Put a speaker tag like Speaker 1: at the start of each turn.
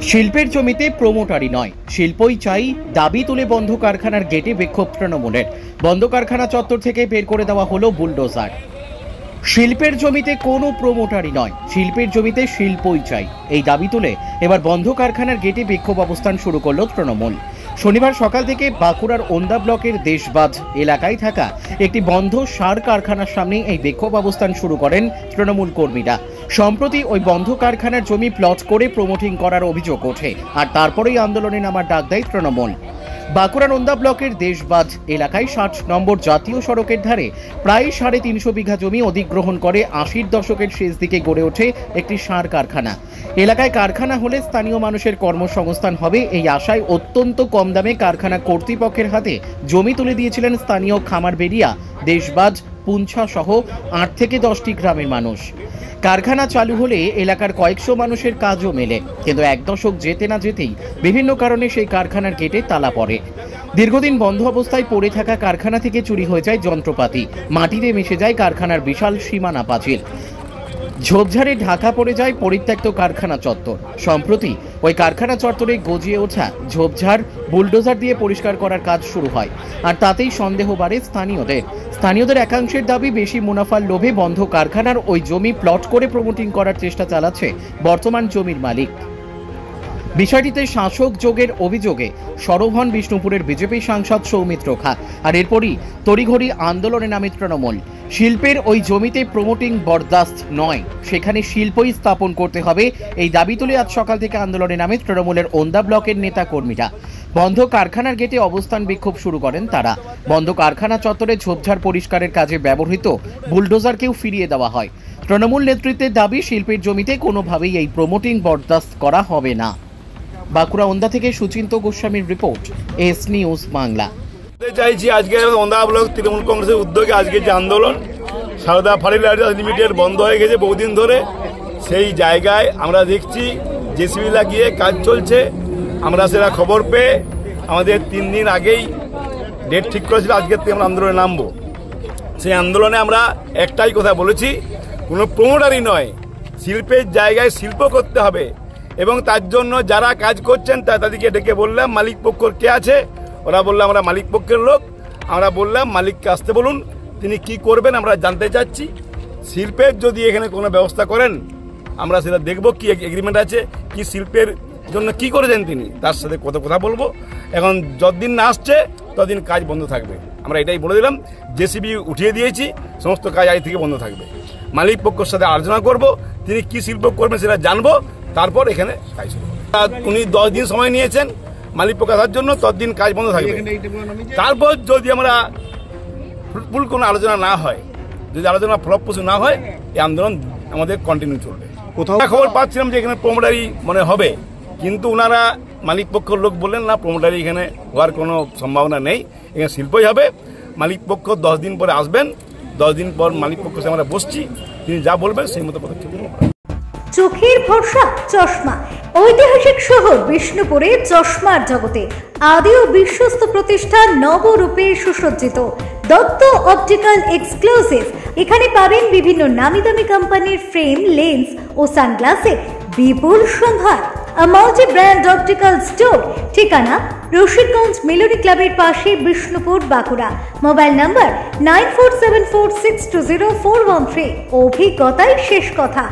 Speaker 1: শিল্পের জমিতে প্রমোটারি নয়, শিল্পই চাই দাবি তুলে বন্ধ কারখানার গেটে বিক্ষোভ তৃণমূলের। বন্ধ কারখানা চত্বর থেকে বের করে দেওয়া হলো বুলডোজার। শিল্পের জমিতে কোনো প্রমোটারি নয়, শিল্পের জমিতে শিল্পই চাই, এই দাবি তুলে এবার বন্ধ কারখানার গেটে বিক্ষোভ অবস্থান শুরু করলো তৃণমূল। শনিবার সকাল থেকে বাঁকুড়ার ওন্দা ব্লকের দেশবাজ এলাকায় থাকা একটি বন্ধ সার কারখানার সামনে এই বিক্ষোভ অবস্থান শুরু করেন তৃণমূল কর্মীরা। সম্প্রতি ওই বন্ধ কারখানার জমি প্লট করে প্রমোটিং করার অভিযোগ ওঠে, আর তারপরেই আন্দোলনে নামার ডাক দেয় তৃণমূল। বাঁকুড়ার ওন্দা ব্লকের দেশবাজ এলাকায় 60 নম্বর জাতীয় সড়কের ধারে প্রায় 350 বিঘা জমি অধিগ্রহণ করে 80-র দশকের শেষ দিকে গড়ে ওঠে একটি সার কারখানা। এলাকায় কারখানা হলে স্থানীয় মানুষের কর্মসংস্থান হবে, এই আশায় অত্যন্ত কম দামে কারখানা কর্তৃপক্ষের হাতে জমি তুলে দিয়েছিলেন স্থানীয় খামারবেড়িয়া, দেশবাজ, পুঞ্ছা সহ 8 থেকে 10টি গ্রামের মানুষ। কারখানা চালু হলে এলাকার কয়েকশো মানুষের কাজও মেলে, কিন্তু 1 দশক যেতে না যেতেই বিভিন্ন কারণে সেই কারখানার গেটে তালা পড়ে। দীর্ঘদিন বন্ধ অবস্থায় পড়ে থাকা কারখানা থেকে চুরি হয়ে যায় যন্ত্রপাতি, মাটিতে মিশে যায় কারখানার বিশাল সীমানা পাঁচিল, ঝোপঝাড়ে ঢাকা পড়ে যায় পরিত্যক্ত কারখানা চত্বর। সম্প্রতি ওই কারখানা চত্বরে গজিয়ে ওঠা ঝোপঝাড় বুলডোজার দিয়ে পরিষ্কার করার কাজ শুরু হয়, আর তাতেই সন্দেহ বাড়ে স্থানীয়দের একাংশের দাবি বেশি মুনাফার লোভে বন্ধ কারখানার ওই জমি প্লট করে প্রমোটিং করার চেষ্টা চালাচ্ছে বর্তমান জমির মালিক। বিষয়টিতে শাসক যোগের অভিযোগে সরব হন বিষ্ণুপুরের বিজেপি সাংসদ সৌমিত্র খা, আর এরপরই তড়িঘড়ি আন্দোলনে নামে তৃণমূল। শিল্পের ওই জমিতে প্রমোটিং বরদাস্ত নয়, সেখানে শিল্পই স্থাপন করতে হবে, এই দাবি তুলে আজ সকাল থেকে আন্দোলনে নামে তৃণমূলের ওন্দা ব্লকের নেতা কর্মীরা। বন্ধ কারখানার গেটে অবস্থান বিক্ষোভ শুরু করেন তারা। বন্ধ কারখানা চত্বরে ঝোপঝাড় পরিষ্কারের কাজে ব্যবহৃত বুলডোজারকেও ফিরিয়ে দেওয়া হয়। তৃণমূল নেতৃত্বের দাবি, শিল্পের জমিতে কোনোভাবেই এই প্রমোটিং বরদাস্ত করা হবে না। বাঁকুড়া ওন্দা থেকে সুচিন্ত গোস্বামীর রিপোর্ট, এস নিউজ বাংলা।
Speaker 2: চাইছি আজকে ওন্দা ব্লক তৃণমূল কংগ্রেসের উদ্যোগে আজকে যে আন্দোলন, সারদা ফার্টিলাইজার লিমিটেড বন্ধ হয়ে গেছে বহুদিন ধরে, সেই জায়গায় আমরা দেখছি জেসিবি লাগিয়ে কাজ চলছে। আমরা সেটা খবর পেয়ে আমাদের 3 দিন আগেই ডেট ঠিক করেছিল, আজকের থেকে আমরা আন্দোলনে নামবো। সেই আন্দোলনে আমরা একটাই কথা বলেছি, কোনো প্রমোটারি নয়, শিল্পের জায়গায় শিল্প করতে হবে, এবং তার জন্য যারা কাজ করছেন তাদেরকে ডেকে বললাম মালিক পক্ষ কে আছে, ওরা বললো আমরা মালিক পক্ষের লোক। আমরা বললাম মালিককে আসতে বলুন, তিনি কি করবেন আমরা জানতে চাচ্ছি। শিল্পের যদি এখানে কোনো ব্যবস্থা করেন আমরা সেটা দেখবো, কি এগ্রিমেন্ট আছে, কি শিল্পের জন্য কি করেছেন তিনি, তার সাথে কথা বলবো। এখন যতদিন না আসছে ততদিন কাজ বন্ধ থাকবে, আমরা এটাই বলে দিলাম। জেসিবি উঠিয়ে দিয়েছি, সমস্ত কাজ আজ থেকে বন্ধ থাকবে। মালিক পক্ষের সাথে আলোচনা করব, তিনি কি শিল্প করবেন সেটা জানবো, তারপর এখানে কাজ শুরু। উনি 10 দিন সময় নিয়েছেন মালিক পক্ষ আসার জন্য, ততদিন কাজ বন্ধ থাকবে। তারপর যদি আমরা ফুল কোনো আলোচনা না হয়, যদি আলোচনা ফলপ্রসূ না হয়, এই আন্দোলন আমাদের কন্টিনিউ চলবে। কোথাও খবর পাচ্ছিলাম যে এখানে প্রমোটারি মনে হবে, কিন্তু ওনারা মালিক পক্ষের লোক বললেন না, প্রমোটারি এখানে হওয়ার কোনো সম্ভাবনা নেই, এখানে শিল্পই হবে। মালিক পক্ষ 10 দিন পরে আসবেন, 10 দিন পর মালিক পক্ষের সাথে আমরা বসছি, তিনি যা বলবেন সেই মতো পদক্ষেপ নেব।
Speaker 3: চোখের ভরসা চশমা, ঐতিহাসিক শহর বিষ্ণুপুরে চশমার জগতে আদি ও বিশ্বস্ত প্রতিষ্ঠান নবরূপে সুসজ্জিত দত্ত অপটিক্যাল এক্সক্লুসিভ। এখানে পাবেন বিভিন্ন নামি দামি কোম্পানির ফ্রেম, লেন্স ও সানগ্লাসের বিপুল সম্ভার। মাল্টি ব্র্যান্ড অপটিক্যাল স্টোর, ঠিকানা রশিদগঞ্জ মেলোডি ক্লাবের পাশে, বিষ্ণুপুর, বাঁকুড়া। Mobile number 9474620413। অভিজ্ঞতাই শেষ কথা।